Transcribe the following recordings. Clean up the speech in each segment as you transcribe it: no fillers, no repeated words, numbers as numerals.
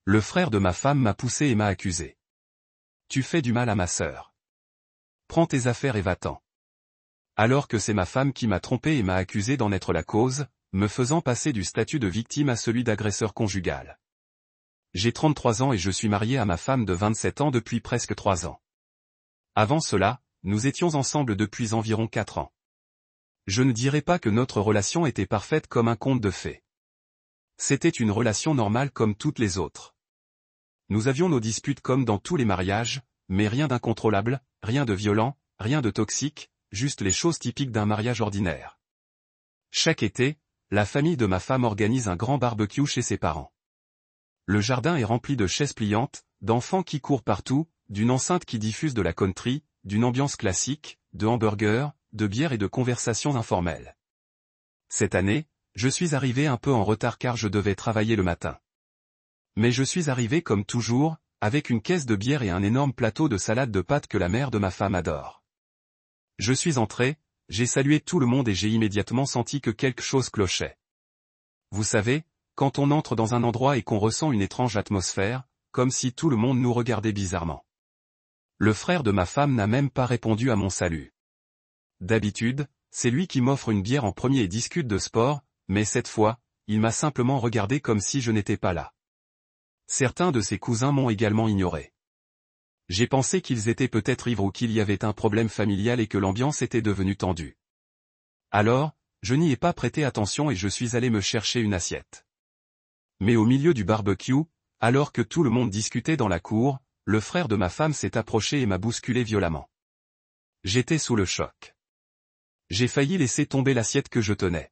Le frère de ma femme m'a poussé et m'a accusé. Tu fais du mal à ma sœur. Prends tes affaires et va-t'en. Alors que c'est ma femme qui m'a trompé et m'a accusé d'en être la cause, me faisant passer du statut de victime à celui d'agresseur conjugal. J'ai 33 ans et je suis marié à ma femme de 27 ans depuis presque 3 ans. Avant cela, nous étions ensemble depuis environ 4 ans. Je ne dirais pas que notre relation était parfaite comme un conte de fées. C'était une relation normale comme toutes les autres. Nous avions nos disputes comme dans tous les mariages, mais rien d'incontrôlable, rien de violent, rien de toxique, juste les choses typiques d'un mariage ordinaire. Chaque été, la famille de ma femme organise un grand barbecue chez ses parents. Le jardin est rempli de chaises pliantes, d'enfants qui courent partout, d'une enceinte qui diffuse de la country, d'une ambiance classique, de hamburgers, de bières et de conversations informelles. Cette année, je suis arrivé un peu en retard car je devais travailler le matin. Mais je suis arrivé comme toujours, avec une caisse de bière et un énorme plateau de salade de pâtes que la mère de ma femme adore. Je suis entré, j'ai salué tout le monde et j'ai immédiatement senti que quelque chose clochait. Vous savez, quand on entre dans un endroit et qu'on ressent une étrange atmosphère, comme si tout le monde nous regardait bizarrement. Le frère de ma femme n'a même pas répondu à mon salut. D'habitude, c'est lui qui m'offre une bière en premier et discute de sport, mais cette fois, il m'a simplement regardé comme si je n'étais pas là. Certains de ses cousins m'ont également ignoré. J'ai pensé qu'ils étaient peut-être ivres ou qu'il y avait un problème familial et que l'ambiance était devenue tendue. Alors, je n'y ai pas prêté attention et je suis allé me chercher une assiette. Mais au milieu du barbecue, alors que tout le monde discutait dans la cour, le frère de ma femme s'est approché et m'a bousculé violemment. J'étais sous le choc. J'ai failli laisser tomber l'assiette que je tenais.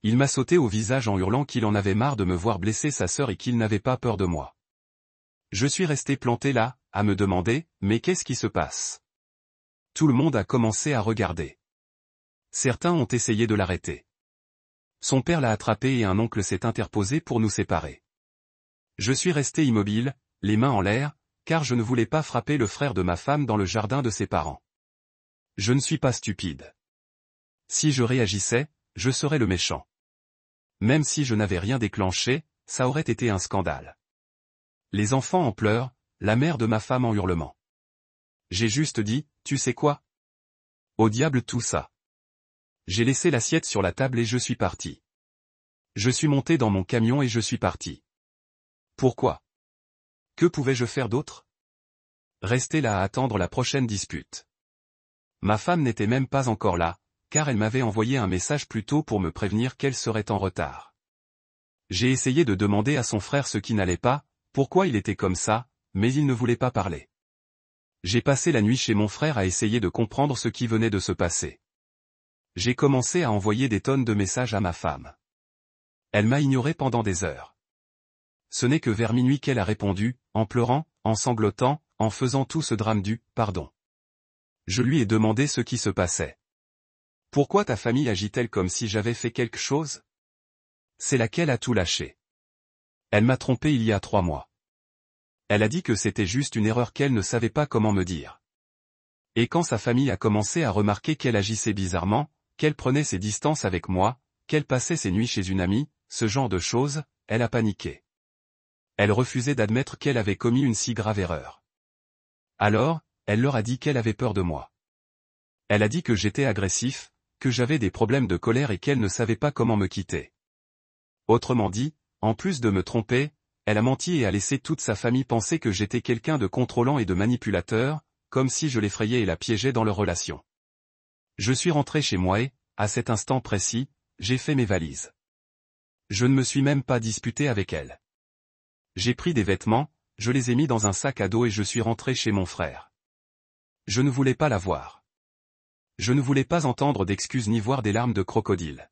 Il m'a sauté au visage en hurlant qu'il en avait marre de me voir blesser sa sœur et qu'il n'avait pas peur de moi. Je suis resté planté là, à me demander, mais qu'est-ce qui se passe? Tout le monde a commencé à regarder. Certains ont essayé de l'arrêter. Son père l'a attrapé et un oncle s'est interposé pour nous séparer. Je suis resté immobile, les mains en l'air, car je ne voulais pas frapper le frère de ma femme dans le jardin de ses parents. Je ne suis pas stupide. Si je réagissais, je serais le méchant. Même si je n'avais rien déclenché, ça aurait été un scandale. Les enfants en pleurs, la mère de ma femme en hurlement. J'ai juste dit, tu sais quoi? Au diable tout ça. J'ai laissé l'assiette sur la table et je suis parti. Je suis monté dans mon camion et je suis parti. Pourquoi? Que pouvais-je faire d'autre? Rester là à attendre la prochaine dispute. Ma femme n'était même pas encore là, car elle m'avait envoyé un message plus tôt pour me prévenir qu'elle serait en retard. J'ai essayé de demander à son frère ce qui n'allait pas, pourquoi il était comme ça, mais il ne voulait pas parler. J'ai passé la nuit chez mon frère à essayer de comprendre ce qui venait de se passer. J'ai commencé à envoyer des tonnes de messages à ma femme. Elle m'a ignoré pendant des heures. Ce n'est que vers minuit qu'elle a répondu, en pleurant, en sanglotant, en faisant tout ce drame du « pardon ». Je lui ai demandé ce qui se passait. Pourquoi ta famille agit-elle comme si j'avais fait quelque chose? C'est laquelle a tout lâché. Elle m'a trompé il y a 3 mois. Elle a dit que c'était juste une erreur qu'elle ne savait pas comment me dire. Et quand sa famille a commencé à remarquer qu'elle agissait bizarrement, qu'elle prenait ses distances avec moi, qu'elle passait ses nuits chez une amie, ce genre de choses, elle a paniqué. Elle refusait d'admettre qu'elle avait commis une si grave erreur. Alors, elle leur a dit qu'elle avait peur de moi. Elle a dit que j'étais agressif, que j'avais des problèmes de colère et qu'elle ne savait pas comment me quitter. Autrement dit, en plus de me tromper, elle a menti et a laissé toute sa famille penser que j'étais quelqu'un de contrôlant et de manipulateur, comme si je l'effrayais et la piégeais dans leur relation. Je suis rentré chez moi et, à cet instant précis, j'ai fait mes valises. Je ne me suis même pas disputé avec elle. J'ai pris des vêtements, je les ai mis dans un sac à dos et je suis rentré chez mon frère. Je ne voulais pas la voir. Je ne voulais pas entendre d'excuses ni voir des larmes de crocodile.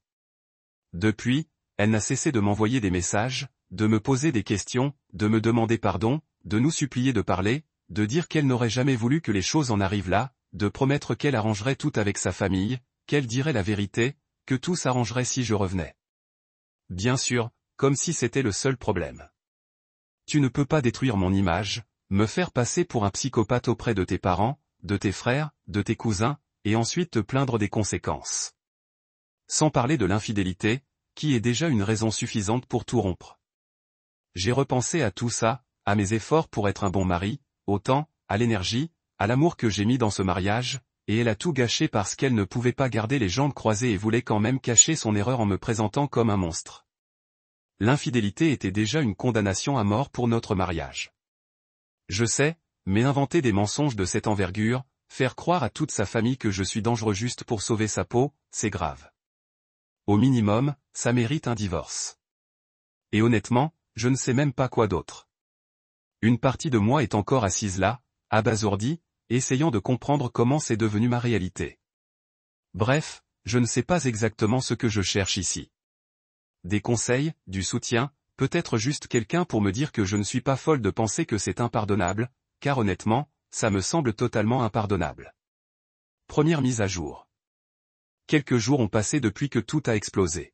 Depuis, elle n'a cessé de m'envoyer des messages, de me poser des questions, de me demander pardon, de nous supplier de parler, de dire qu'elle n'aurait jamais voulu que les choses en arrivent là, de promettre qu'elle arrangerait tout avec sa famille, qu'elle dirait la vérité, que tout s'arrangerait si je revenais. Bien sûr, comme si c'était le seul problème. Tu ne peux pas détruire mon image, me faire passer pour un psychopathe auprès de tes parents, de tes frères, de tes cousins, et ensuite te plaindre des conséquences. Sans parler de l'infidélité, qui est déjà une raison suffisante pour tout rompre. J'ai repensé à tout ça, à mes efforts pour être un bon mari, au temps, à l'énergie, à l'amour que j'ai mis dans ce mariage, et elle a tout gâché parce qu'elle ne pouvait pas garder les jambes croisées et voulait quand même cacher son erreur en me présentant comme un monstre. L'infidélité était déjà une condamnation à mort pour notre mariage. Je sais, mais inventer des mensonges de cette envergure, faire croire à toute sa famille que je suis dangereux juste pour sauver sa peau, c'est grave. Au minimum, ça mérite un divorce. Et honnêtement, je ne sais même pas quoi d'autre. Une partie de moi est encore assise là, abasourdie, essayant de comprendre comment c'est devenu ma réalité. Bref, je ne sais pas exactement ce que je cherche ici. Des conseils, du soutien, peut-être juste quelqu'un pour me dire que je ne suis pas folle de penser que c'est impardonnable, car honnêtement, ça me semble totalement impardonnable. Première mise à jour. Quelques jours ont passé depuis que tout a explosé.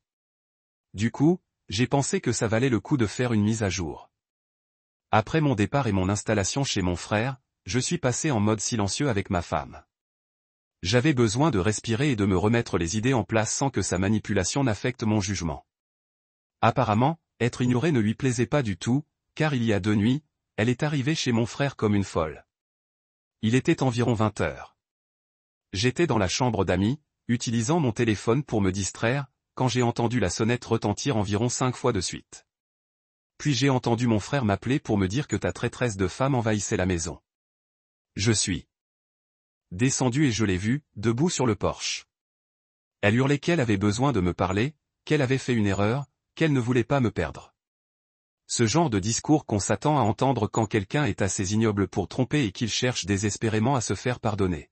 Du coup, j'ai pensé que ça valait le coup de faire une mise à jour. Après mon départ et mon installation chez mon frère, je suis passé en mode silencieux avec ma femme. J'avais besoin de respirer et de me remettre les idées en place sans que sa manipulation n'affecte mon jugement. Apparemment, être ignorée ne lui plaisait pas du tout, car il y a 2 nuits, elle est arrivée chez mon frère comme une folle. Il était environ 20 heures. J'étais dans la chambre d'amis, utilisant mon téléphone pour me distraire, quand j'ai entendu la sonnette retentir environ 5 fois de suite. Puis j'ai entendu mon frère m'appeler pour me dire que ta traîtresse de femme envahissait la maison. Je suis descendu et je l'ai vue, debout sur le porche. Elle hurlait qu'elle avait besoin de me parler, qu'elle avait fait une erreur, qu'elle ne voulait pas me perdre. Ce genre de discours qu'on s'attend à entendre quand quelqu'un est assez ignoble pour tromper et qu'il cherche désespérément à se faire pardonner.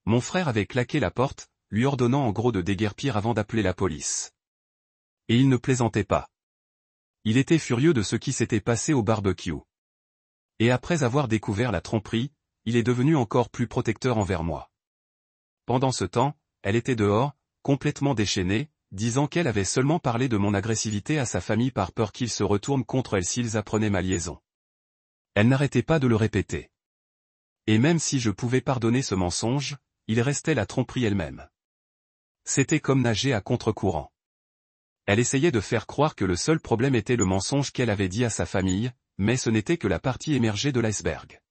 Mon frère avait claqué la porte, lui ordonnant en gros de déguerpir avant d'appeler la police. Et il ne plaisantait pas. Il était furieux de ce qui s'était passé au barbecue. Et après avoir découvert la tromperie, il est devenu encore plus protecteur envers moi. Pendant ce temps, elle était dehors, complètement déchaînée, disant qu'elle avait seulement parlé de mon agressivité à sa famille par peur qu'ils se retournent contre elle s'ils apprenaient ma liaison. Elle n'arrêtait pas de le répéter. Et même si je pouvais pardonner ce mensonge, il restait la tromperie elle-même. C'était comme nager à contre-courant. Elle essayait de faire croire que le seul problème était le mensonge qu'elle avait dit à sa famille, mais ce n'était que la partie émergée de l'iceberg.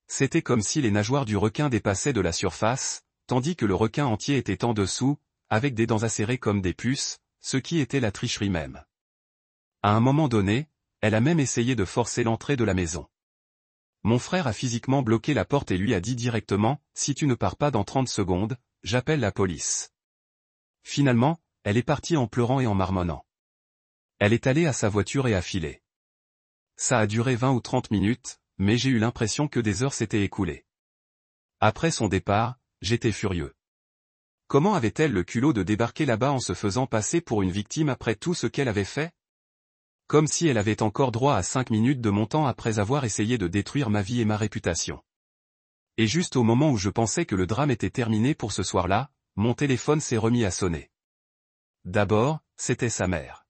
C'était comme si les nageoires du requin dépassaient de la surface, tandis que le requin entier était en dessous, avec des dents acérées comme des puces, ce qui était la tricherie même. À un moment donné, elle a même essayé de forcer l'entrée de la maison. Mon frère a physiquement bloqué la porte et lui a dit directement, « Si tu ne pars pas dans 30 secondes, j'appelle la police. » Finalement, elle est partie en pleurant et en marmonnant. Elle est allée à sa voiture et a filé. Ça a duré 20 ou 30 minutes, mais j'ai eu l'impression que des heures s'étaient écoulées. Après son départ, j'étais furieux. Comment avait-elle le culot de débarquer là-bas en se faisant passer pour une victime après tout ce qu'elle avait fait? Comme si elle avait encore droit à 5 minutes de mon temps après avoir essayé de détruire ma vie et ma réputation. Et juste au moment où je pensais que le drame était terminé pour ce soir-là, mon téléphone s'est remis à sonner. D'abord, c'était sa mère.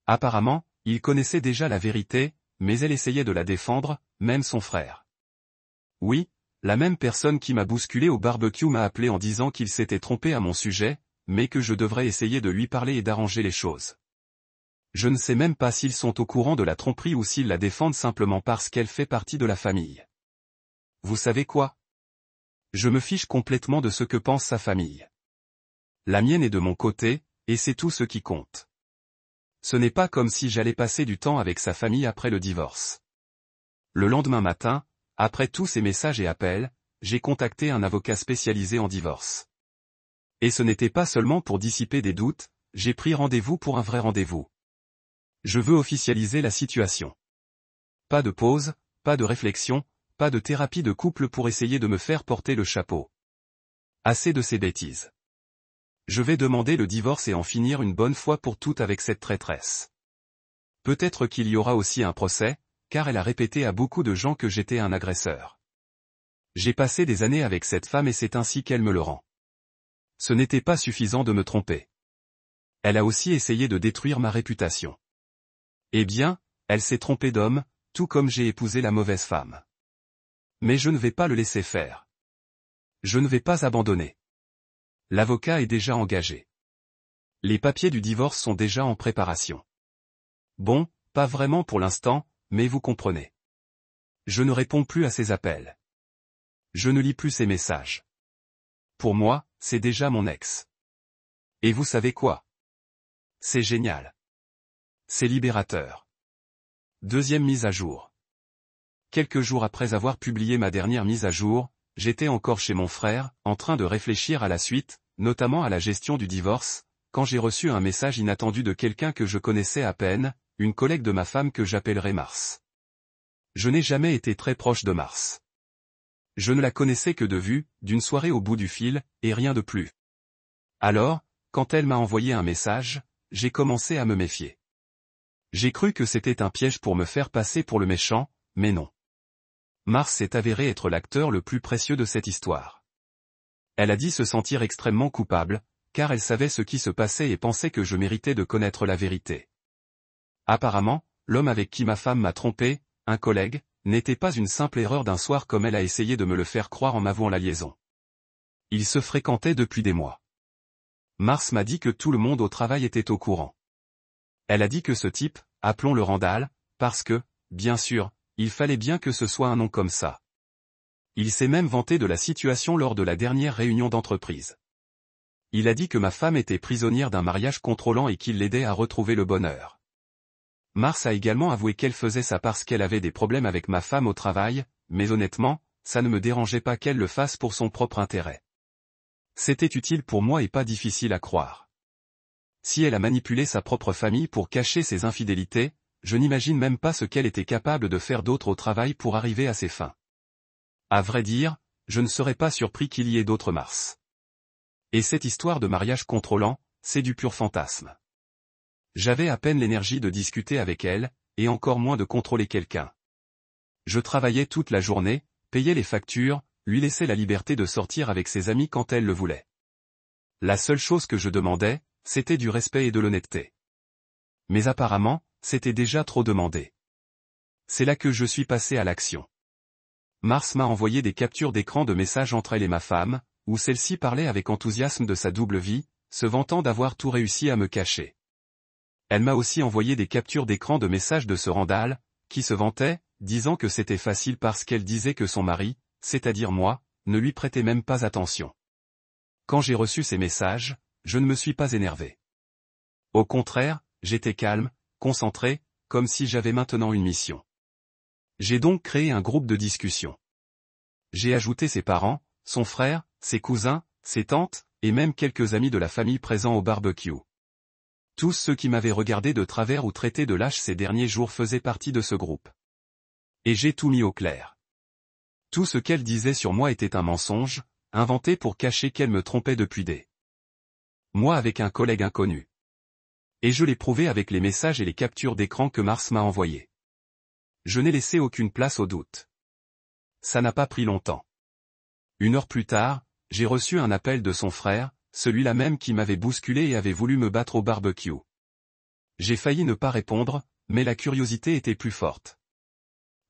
Apparemment, il connaissait déjà la vérité, mais elle essayait de la défendre, même son frère. Oui, la même personne qui m'a bousculé au barbecue m'a appelé en disant qu'il s'était trompé à mon sujet, mais que je devrais essayer de lui parler et d'arranger les choses. Je ne sais même pas s'ils sont au courant de la tromperie ou s'ils la défendent simplement parce qu'elle fait partie de la famille. Vous savez quoi? Je me fiche complètement de ce que pense sa famille. La mienne est de mon côté, et c'est tout ce qui compte. Ce n'est pas comme si j'allais passer du temps avec sa famille après le divorce. Le lendemain matin, après tous ces messages et appels, j'ai contacté un avocat spécialisé en divorce. Et ce n'était pas seulement pour dissiper des doutes, j'ai pris rendez-vous pour un vrai rendez-vous. Je veux officialiser la situation. Pas de pause, pas de réflexion, pas de thérapie de couple pour essayer de me faire porter le chapeau. Assez de ces bêtises. Je vais demander le divorce et en finir une bonne fois pour toutes avec cette traîtresse. Peut-être qu'il y aura aussi un procès, car elle a répété à beaucoup de gens que j'étais un agresseur. J'ai passé des années avec cette femme et c'est ainsi qu'elle me le rend. Ce n'était pas suffisant de me tromper. Elle a aussi essayé de détruire ma réputation. Eh bien, elle s'est trompée d'homme, tout comme j'ai épousé la mauvaise femme. Mais je ne vais pas le laisser faire. Je ne vais pas abandonner. L'avocat est déjà engagé. Les papiers du divorce sont déjà en préparation. Bon, pas vraiment pour l'instant, mais vous comprenez. Je ne réponds plus à ses appels. Je ne lis plus ses messages. Pour moi, c'est déjà mon ex. Et vous savez quoi? C'est génial. C'est libérateur. Deuxième mise à jour. Quelques jours après avoir publié ma dernière mise à jour, j'étais encore chez mon frère, en train de réfléchir à la suite, notamment à la gestion du divorce, quand j'ai reçu un message inattendu de quelqu'un que je connaissais à peine, une collègue de ma femme que j'appellerai Mars. Je n'ai jamais été très proche de Mars. Je ne la connaissais que de vue, d'une soirée au bout du fil, et rien de plus. Alors, quand elle m'a envoyé un message, j'ai commencé à me méfier. J'ai cru que c'était un piège pour me faire passer pour le méchant, mais non. Mars s'est avéré être l'acteur le plus précieux de cette histoire. Elle a dit se sentir extrêmement coupable, car elle savait ce qui se passait et pensait que je méritais de connaître la vérité. Apparemment, l'homme avec qui ma femme m'a trompé, un collègue, n'était pas une simple erreur d'un soir comme elle a essayé de me le faire croire en m'avouant la liaison. Ils se fréquentaient depuis des mois. Mars m'a dit que tout le monde au travail était au courant. Elle a dit que ce type, appelons-le Randall, parce que, bien sûr, il fallait bien que ce soit un nom comme ça. Il s'est même vanté de la situation lors de la dernière réunion d'entreprise. Il a dit que ma femme était prisonnière d'un mariage contrôlant et qu'il l'aidait à retrouver le bonheur. Mars a également avoué qu'elle faisait ça parce qu'elle avait des problèmes avec ma femme au travail, mais honnêtement, ça ne me dérangeait pas qu'elle le fasse pour son propre intérêt. C'était utile pour moi et pas difficile à croire. Si elle a manipulé sa propre famille pour cacher ses infidélités, je n'imagine même pas ce qu'elle était capable de faire d'autre au travail pour arriver à ses fins. À vrai dire, je ne serais pas surpris qu'il y ait d'autres Mars. Et cette histoire de mariage contrôlant, c'est du pur fantasme. J'avais à peine l'énergie de discuter avec elle, et encore moins de contrôler quelqu'un. Je travaillais toute la journée, payais les factures, lui laissais la liberté de sortir avec ses amis quand elle le voulait. La seule chose que je demandais, c'était du respect et de l'honnêteté. Mais apparemment, c'était déjà trop demandé. C'est là que je suis passé à l'action. Mars m'a envoyé des captures d'écran de messages entre elle et ma femme, où celle-ci parlait avec enthousiasme de sa double vie, se vantant d'avoir tout réussi à me cacher. Elle m'a aussi envoyé des captures d'écran de messages de ce Randall, qui se vantait, disant que c'était facile parce qu'elle disait que son mari, c'est-à-dire moi, ne lui prêtait même pas attention. Quand j'ai reçu ces messages, je ne me suis pas énervé. Au contraire, j'étais calme, concentré, comme si j'avais maintenant une mission. J'ai donc créé un groupe de discussion. J'ai ajouté ses parents, son frère, ses cousins, ses tantes, et même quelques amis de la famille présents au barbecue. Tous ceux qui m'avaient regardé de travers ou traité de lâche ces derniers jours faisaient partie de ce groupe. Et j'ai tout mis au clair. Tout ce qu'elle disait sur moi était un mensonge, inventé pour cacher qu'elle me trompait depuis des mois avec un collègue inconnu. Et je l'ai prouvé avec les messages et les captures d'écran que Mars m'a envoyés. Je n'ai laissé aucune place au doute. Ça n'a pas pris longtemps. 1 heure plus tard, j'ai reçu un appel de son frère, celui-là même qui m'avait bousculé et avait voulu me battre au barbecue. J'ai failli ne pas répondre, mais la curiosité était plus forte.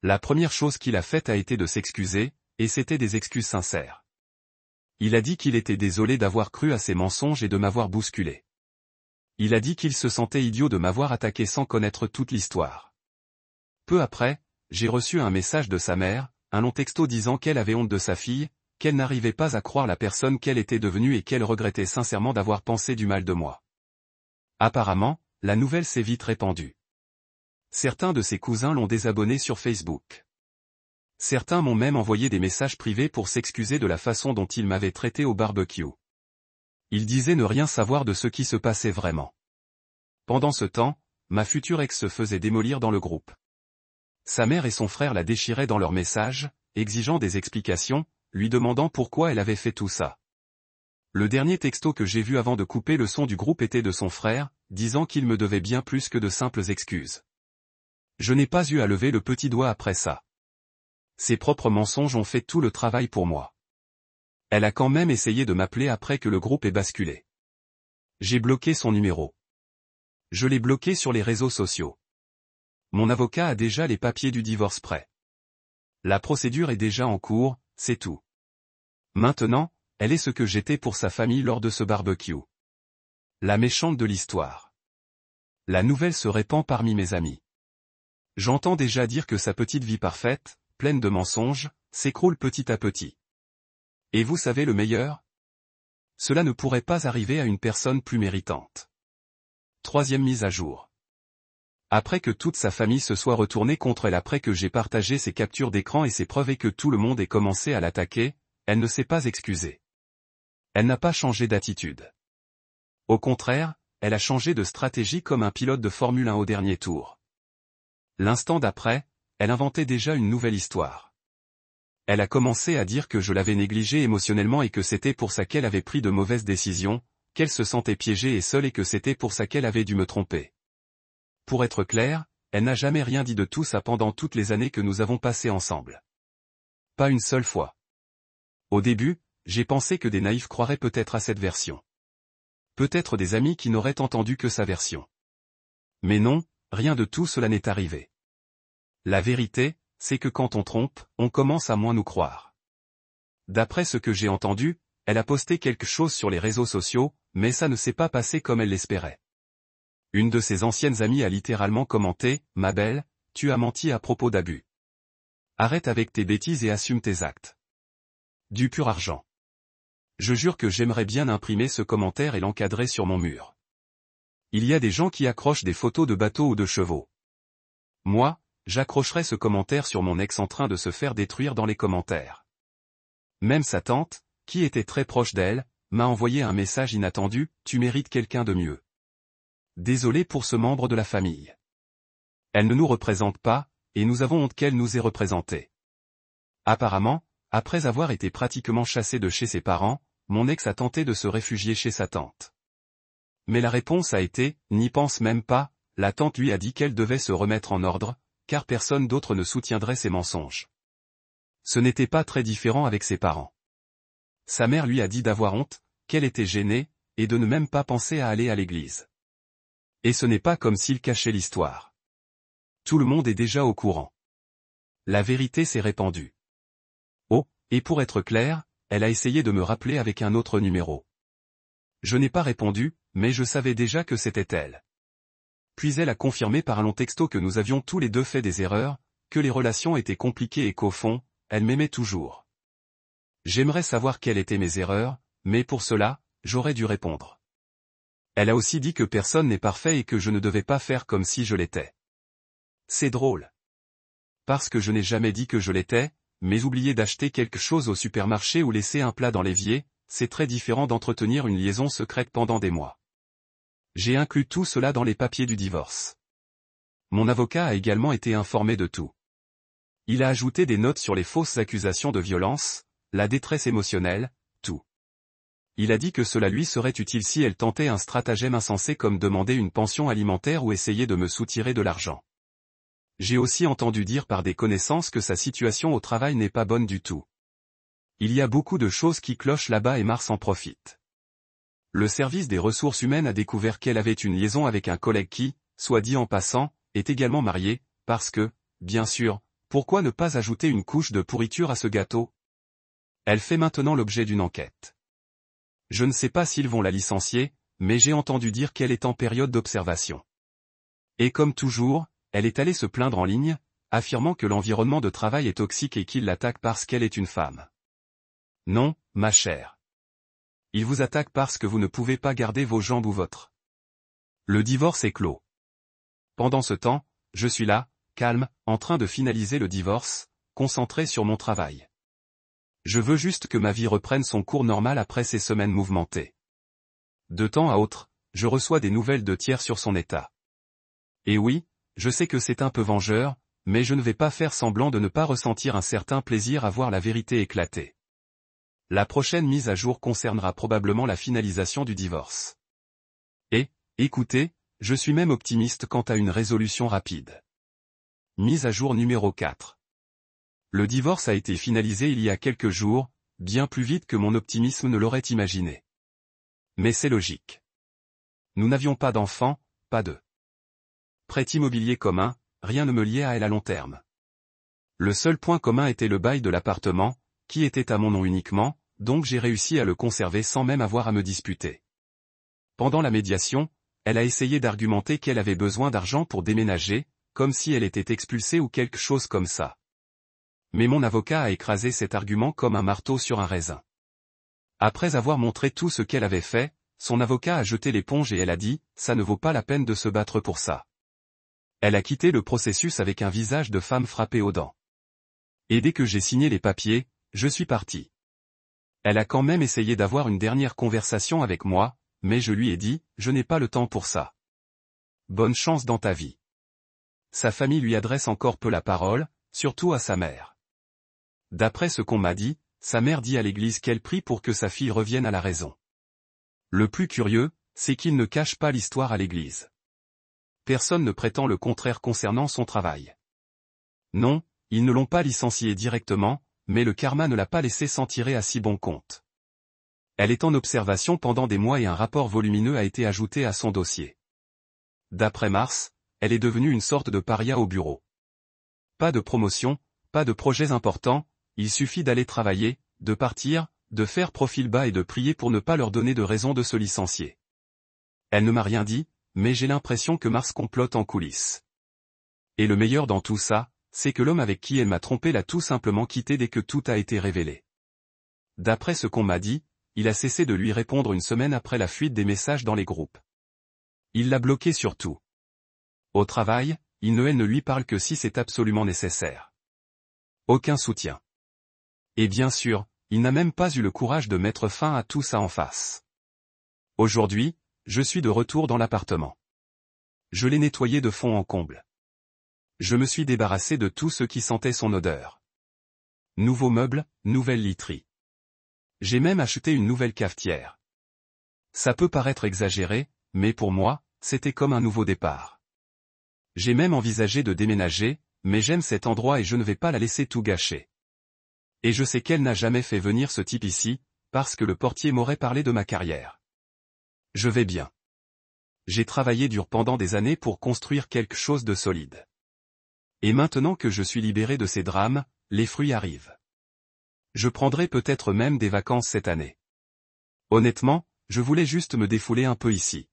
La première chose qu'il a faite a été de s'excuser, et c'était des excuses sincères. Il a dit qu'il était désolé d'avoir cru à ses mensonges et de m'avoir bousculé. Il a dit qu'il se sentait idiot de m'avoir attaqué sans connaître toute l'histoire. Peu après, j'ai reçu un message de sa mère, un long texto disant qu'elle avait honte de sa fille, qu'elle n'arrivait pas à croire la personne qu'elle était devenue et qu'elle regrettait sincèrement d'avoir pensé du mal de moi. Apparemment, la nouvelle s'est vite répandue. Certains de ses cousins l'ont désabonné sur Facebook. Certains m'ont même envoyé des messages privés pour s'excuser de la façon dont ils m'avaient traité au barbecue. Ils disaient ne rien savoir de ce qui se passait vraiment. Pendant ce temps, ma future ex se faisait démolir dans le groupe. Sa mère et son frère la déchiraient dans leurs messages, exigeant des explications, lui demandant pourquoi elle avait fait tout ça. Le dernier texto que j'ai vu avant de couper le son du groupe était de son frère, disant qu'il me devait bien plus que de simples excuses. Je n'ai pas eu à lever le petit doigt après ça. Ses propres mensonges ont fait tout le travail pour moi. Elle a quand même essayé de m'appeler après que le groupe ait basculé. J'ai bloqué son numéro. Je l'ai bloqué sur les réseaux sociaux. Mon avocat a déjà les papiers du divorce prêts. La procédure est déjà en cours, c'est tout. Maintenant, elle est ce que j'étais pour sa famille lors de ce barbecue. La méchante de l'histoire. La nouvelle se répand parmi mes amis. J'entends déjà dire que sa petite vie parfaite, pleine de mensonges, s'écroule petit à petit. Et vous savez le meilleur? Cela ne pourrait pas arriver à une personne plus méritante. Troisième mise à jour. Après que toute sa famille se soit retournée contre elle après que j'ai partagé ses captures d'écran et ses preuves et que tout le monde ait commencé à l'attaquer, elle ne s'est pas excusée. Elle n'a pas changé d'attitude. Au contraire, elle a changé de stratégie comme un pilote de Formule 1 au dernier tour. L'instant d'après, elle inventait déjà une nouvelle histoire. Elle a commencé à dire que je l'avais négligée émotionnellement et que c'était pour ça qu'elle avait pris de mauvaises décisions, qu'elle se sentait piégée et seule et que c'était pour ça qu'elle avait dû me tromper. Pour être clair, elle n'a jamais rien dit de tout ça pendant toutes les années que nous avons passées ensemble. Pas une seule fois. Au début, j'ai pensé que des naïfs croiraient peut-être à cette version. Peut-être des amis qui n'auraient entendu que sa version. Mais non, rien de tout cela n'est arrivé. La vérité, c'est que quand on trompe, on commence à moins nous croire. D'après ce que j'ai entendu, elle a posté quelque chose sur les réseaux sociaux, mais ça ne s'est pas passé comme elle l'espérait. Une de ses anciennes amies a littéralement commenté « Ma belle, tu as menti à propos d'abus. Arrête avec tes bêtises et assume tes actes. » Du pur argent. Je jure que j'aimerais bien imprimer ce commentaire et l'encadrer sur mon mur. Il y a des gens qui accrochent des photos de bateaux ou de chevaux. Moi, j'accrocherais ce commentaire sur mon ex en train de se faire détruire dans les commentaires. Même sa tante, qui était très proche d'elle, m'a envoyé un message inattendu « Tu mérites quelqu'un de mieux. » Désolé pour ce membre de la famille. Elle ne nous représente pas, et nous avons honte qu'elle nous ait représentés. Apparemment, après avoir été pratiquement chassé de chez ses parents, mon ex a tenté de se réfugier chez sa tante. Mais la réponse a été « N'y pense même pas », la tante lui a dit qu'elle devait se remettre en ordre, car personne d'autre ne soutiendrait ses mensonges. Ce n'était pas très différent avec ses parents. Sa mère lui a dit d'avoir honte, qu'elle était gênée, et de ne même pas penser à aller à l'église. Et ce n'est pas comme s'il cachait l'histoire. Tout le monde est déjà au courant. La vérité s'est répandue. Oh, et pour être clair, elle a essayé de me rappeler avec un autre numéro. Je n'ai pas répondu, mais je savais déjà que c'était elle. Puis elle a confirmé par un long texto que nous avions tous les deux fait des erreurs, que les relations étaient compliquées et qu'au fond, elle m'aimait toujours. J'aimerais savoir quelles étaient mes erreurs, mais pour cela, j'aurais dû répondre. Elle a aussi dit que personne n'est parfait et que je ne devais pas faire comme si je l'étais. C'est drôle. Parce que je n'ai jamais dit que je l'étais, mais oublier d'acheter quelque chose au supermarché ou laisser un plat dans l'évier, c'est très différent d'entretenir une liaison secrète pendant des mois. J'ai inclus tout cela dans les papiers du divorce. Mon avocat a également été informé de tout. Il a ajouté des notes sur les fausses accusations de violence, la détresse émotionnelle, tout. Il a dit que cela lui serait utile si elle tentait un stratagème insensé comme demander une pension alimentaire ou essayer de me soutirer de l'argent. J'ai aussi entendu dire par des connaissances que sa situation au travail n'est pas bonne du tout. Il y a beaucoup de choses qui clochent là-bas et Mars en profite. Le service des ressources humaines a découvert qu'elle avait une liaison avec un collègue qui, soit dit en passant, est également marié, parce que, bien sûr, pourquoi ne pas ajouter une couche de pourriture à ce gâteau? Elle fait maintenant l'objet d'une enquête. Je ne sais pas s'ils vont la licencier, mais j'ai entendu dire qu'elle est en période d'observation. Et comme toujours, elle est allée se plaindre en ligne, affirmant que l'environnement de travail est toxique et qu'il l'attaque parce qu'elle est une femme. Non, ma chère. Il vous attaque parce que vous ne pouvez pas garder vos jambes ou votre. Le divorce est clos. Pendant ce temps, je suis là, calme, en train de finaliser le divorce, concentré sur mon travail. Je veux juste que ma vie reprenne son cours normal après ces semaines mouvementées. De temps à autre, je reçois des nouvelles de tiers sur son état. Et oui, je sais que c'est un peu vengeur, mais je ne vais pas faire semblant de ne pas ressentir un certain plaisir à voir la vérité éclater. La prochaine mise à jour concernera probablement la finalisation du divorce. Et, écoutez, je suis même optimiste quant à une résolution rapide. Mise à jour numéro 4. Le divorce a été finalisé il y a quelques jours, bien plus vite que mon optimisme ne l'aurait imaginé. Mais c'est logique. Nous n'avions pas d'enfants, pas de prêt immobilier commun, rien ne me liait à elle à long terme. Le seul point commun était le bail de l'appartement, qui était à mon nom uniquement, donc j'ai réussi à le conserver sans même avoir à me disputer. Pendant la médiation, elle a essayé d'argumenter qu'elle avait besoin d'argent pour déménager, comme si elle était expulsée ou quelque chose comme ça. Mais mon avocat a écrasé cet argument comme un marteau sur un raisin. Après avoir montré tout ce qu'elle avait fait, son avocat a jeté l'éponge et elle a dit, ça ne vaut pas la peine de se battre pour ça. Elle a quitté le processus avec un visage de femme frappée aux dents. Et dès que j'ai signé les papiers, je suis parti. Elle a quand même essayé d'avoir une dernière conversation avec moi, mais je lui ai dit, je n'ai pas le temps pour ça. Bonne chance dans ta vie. Sa famille lui adresse encore peu la parole, surtout à sa mère. D'après ce qu'on m'a dit, sa mère dit à l'église qu'elle prie pour que sa fille revienne à la raison. Le plus curieux, c'est qu'il ne cache pas l'histoire à l'église. Personne ne prétend le contraire concernant son travail. Non, ils ne l'ont pas licencié directement, mais le karma ne l'a pas laissé s'en tirer à si bon compte. Elle est en observation pendant des mois et un rapport volumineux a été ajouté à son dossier. D'après Mars, elle est devenue une sorte de paria au bureau. Pas de promotion, pas de projets importants, il suffit d'aller travailler, de partir, de faire profil bas et de prier pour ne pas leur donner de raison de se licencier. Elle ne m'a rien dit, mais j'ai l'impression que Mars complote en coulisses. Et le meilleur dans tout ça, c'est que l'homme avec qui elle m'a trompé l'a tout simplement quitté dès que tout a été révélé. D'après ce qu'on m'a dit, il a cessé de lui répondre une semaine après la fuite des messages dans les groupes. Il l'a bloqué sur tout. Au travail, elle ne lui parle que si c'est absolument nécessaire. Aucun soutien. Et bien sûr, il n'a même pas eu le courage de mettre fin à tout ça en face. Aujourd'hui, je suis de retour dans l'appartement. Je l'ai nettoyé de fond en comble. Je me suis débarrassé de tout ce qui sentait son odeur. Nouveaux meubles, nouvelle literie. J'ai même acheté une nouvelle cafetière. Ça peut paraître exagéré, mais pour moi, c'était comme un nouveau départ. J'ai même envisagé de déménager, mais j'aime cet endroit et je ne vais pas la laisser tout gâcher. Et je sais qu'elle n'a jamais fait venir ce type ici, parce que le portier m'aurait parlé de ma carrière. Je vais bien. J'ai travaillé dur pendant des années pour construire quelque chose de solide. Et maintenant que je suis libéré de ces drames, les fruits arrivent. Je prendrai peut-être même des vacances cette année. Honnêtement, je voulais juste me défouler un peu ici.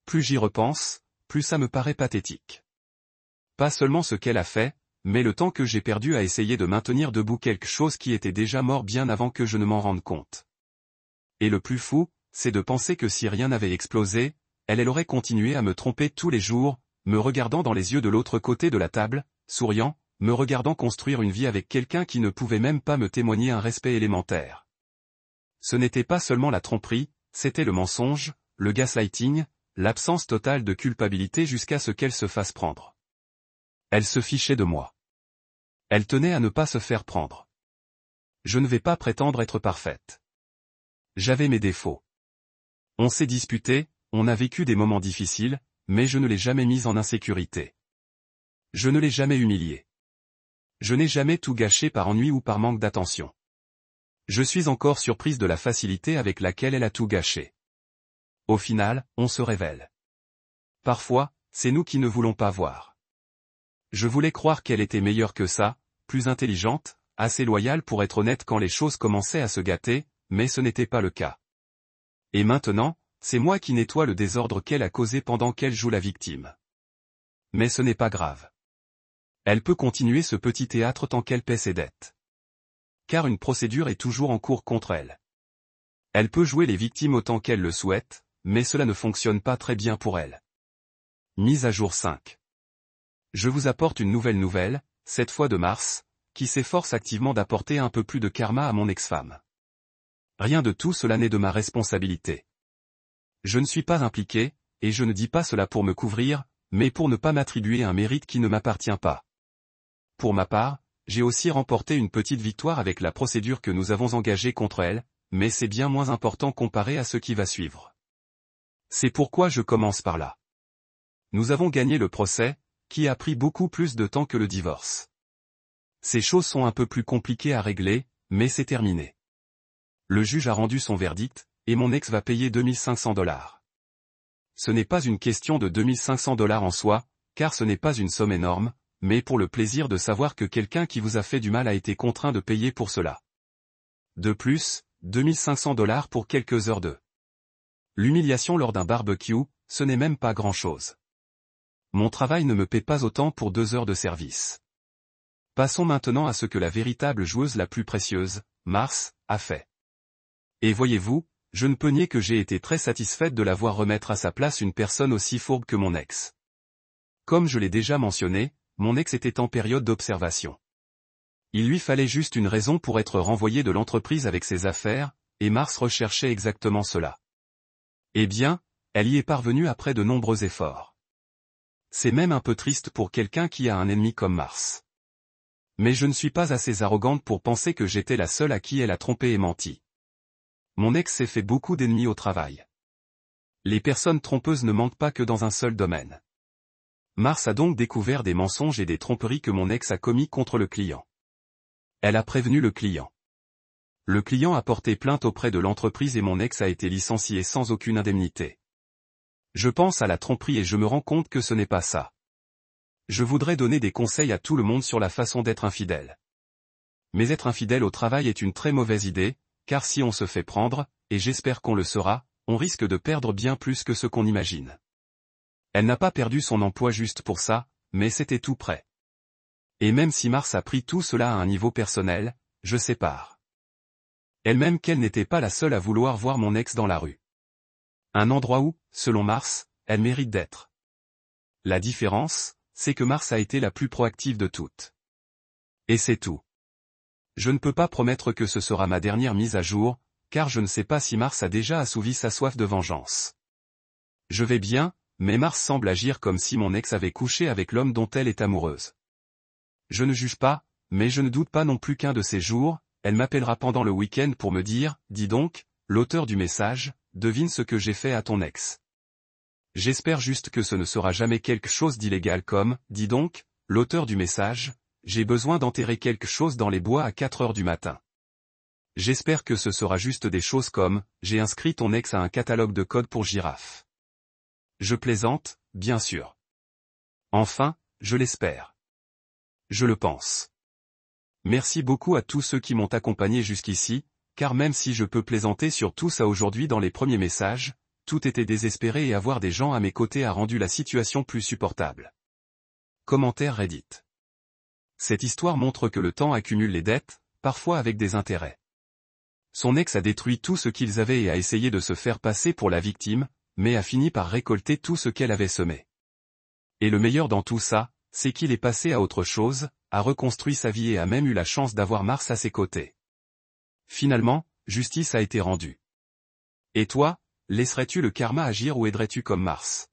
Plus j'y repense, plus ça me paraît pathétique. Pas seulement ce qu'elle a fait, mais le temps que j'ai perdu à essayer de maintenir debout quelque chose qui était déjà mort bien avant que je ne m'en rende compte. Et le plus fou, c'est de penser que si rien n'avait explosé, elle aurait continué à me tromper tous les jours, me regardant dans les yeux de l'autre côté de la table, souriant, me regardant construire une vie avec quelqu'un qui ne pouvait même pas me témoigner un respect élémentaire. Ce n'était pas seulement la tromperie, c'était le mensonge, le gaslighting, l'absence totale de culpabilité jusqu'à ce qu'elle se fasse prendre. Elle se fichait de moi. Elle tenait à ne pas se faire prendre. Je ne vais pas prétendre être parfaite. J'avais mes défauts. On s'est disputé, on a vécu des moments difficiles, mais je ne l'ai jamais mise en insécurité. Je ne l'ai jamais humiliée. Je n'ai jamais tout gâché par ennui ou par manque d'attention. Je suis encore surprise de la facilité avec laquelle elle a tout gâché. Au final, on se révèle. Parfois, c'est nous qui ne voulons pas voir. Je voulais croire qu'elle était meilleure que ça, plus intelligente, assez loyale pour être honnête quand les choses commençaient à se gâter, mais ce n'était pas le cas. Et maintenant, c'est moi qui nettoie le désordre qu'elle a causé pendant qu'elle joue la victime. Mais ce n'est pas grave. Elle peut continuer ce petit théâtre tant qu'elle paie ses dettes. Car une procédure est toujours en cours contre elle. Elle peut jouer les victimes autant qu'elle le souhaite, mais cela ne fonctionne pas très bien pour elle. Mise à jour 5. Je vous apporte une nouvelle, cette fois de Mars, qui s'efforce activement d'apporter un peu plus de karma à mon ex-femme. Rien de tout cela n'est de ma responsabilité. Je ne suis pas impliqué, et je ne dis pas cela pour me couvrir, mais pour ne pas m'attribuer un mérite qui ne m'appartient pas. Pour ma part, j'ai aussi remporté une petite victoire avec la procédure que nous avons engagée contre elle, mais c'est bien moins important comparé à ce qui va suivre. C'est pourquoi je commence par là. Nous avons gagné le procès, qui a pris beaucoup plus de temps que le divorce. Ces choses sont un peu plus compliquées à régler, mais c'est terminé. Le juge a rendu son verdict, et mon ex va payer $2500. Ce n'est pas une question de $2500 en soi, car ce n'est pas une somme énorme, mais pour le plaisir de savoir que quelqu'un qui vous a fait du mal a été contraint de payer pour cela. De plus, $2500 pour quelques heures de l'humiliation lors d'un barbecue, ce n'est même pas grand-chose. Mon travail ne me paie pas autant pour 2 heures de service. Passons maintenant à ce que la véritable joueuse la plus précieuse, Mars, a fait. Et voyez-vous, je ne peux nier que j'ai été très satisfaite de la voir remettre à sa place une personne aussi fourbe que mon ex. Comme je l'ai déjà mentionné, mon ex était en période d'observation. Il lui fallait juste une raison pour être renvoyé de l'entreprise avec ses affaires, et Mars recherchait exactement cela. Eh bien, elle y est parvenue après de nombreux efforts. C'est même un peu triste pour quelqu'un qui a un ennemi comme Mars. Mais je ne suis pas assez arrogante pour penser que j'étais la seule à qui elle a trompé et menti. Mon ex s'est fait beaucoup d'ennemis au travail. Les personnes trompeuses ne manquent pas que dans un seul domaine. Mars a donc découvert des mensonges et des tromperies que mon ex a commis contre le client. Elle a prévenu le client. Le client a porté plainte auprès de l'entreprise et mon ex a été licencié sans aucune indemnité. Je pense à la tromperie et je me rends compte que ce n'est pas ça. Je voudrais donner des conseils à tout le monde sur la façon d'être infidèle. Mais être infidèle au travail est une très mauvaise idée, car si on se fait prendre, et j'espère qu'on le sera, on risque de perdre bien plus que ce qu'on imagine. Elle n'a pas perdu son emploi juste pour ça, mais c'était tout prêt. Et même si Mars a pris tout cela à un niveau personnel, je sépare. Elle-même qu'elle n'était pas la seule à vouloir voir mon ex dans la rue. Un endroit où, selon Mars, elle mérite d'être. La différence, c'est que Mars a été la plus proactive de toutes. Et c'est tout. Je ne peux pas promettre que ce sera ma dernière mise à jour, car je ne sais pas si Mars a déjà assouvi sa soif de vengeance. Je vais bien, mais Mars semble agir comme si mon ex avait couché avec l'homme dont elle est amoureuse. Je ne juge pas, mais je ne doute pas non plus qu'un de ces jours, elle m'appellera pendant le week-end pour me dire, dis donc, l'auteur du message, devine ce que j'ai fait à ton ex. J'espère juste que ce ne sera jamais quelque chose d'illégal comme, dis donc, l'auteur du message, j'ai besoin d'enterrer quelque chose dans les bois à 4 heures du matin. J'espère que ce sera juste des choses comme, j'ai inscrit ton ex à un catalogue de codes pour girafes. Je plaisante, bien sûr. Enfin, je l'espère. Je le pense. Merci beaucoup à tous ceux qui m'ont accompagné jusqu'ici, car même si je peux plaisanter sur tout ça aujourd'hui dans les premiers messages, tout était désespéré et avoir des gens à mes côtés a rendu la situation plus supportable. Commentaire Reddit. Cette histoire montre que le temps accumule les dettes, parfois avec des intérêts. Son ex a détruit tout ce qu'ils avaient et a essayé de se faire passer pour la victime, mais a fini par récolter tout ce qu'elle avait semé. Et le meilleur dans tout ça, c'est qu'il est passé à autre chose, a reconstruit sa vie et a même eu la chance d'avoir Mars à ses côtés. Finalement, justice a été rendue. Et toi, laisserais-tu le karma agir ou aiderais-tu comme Mars ?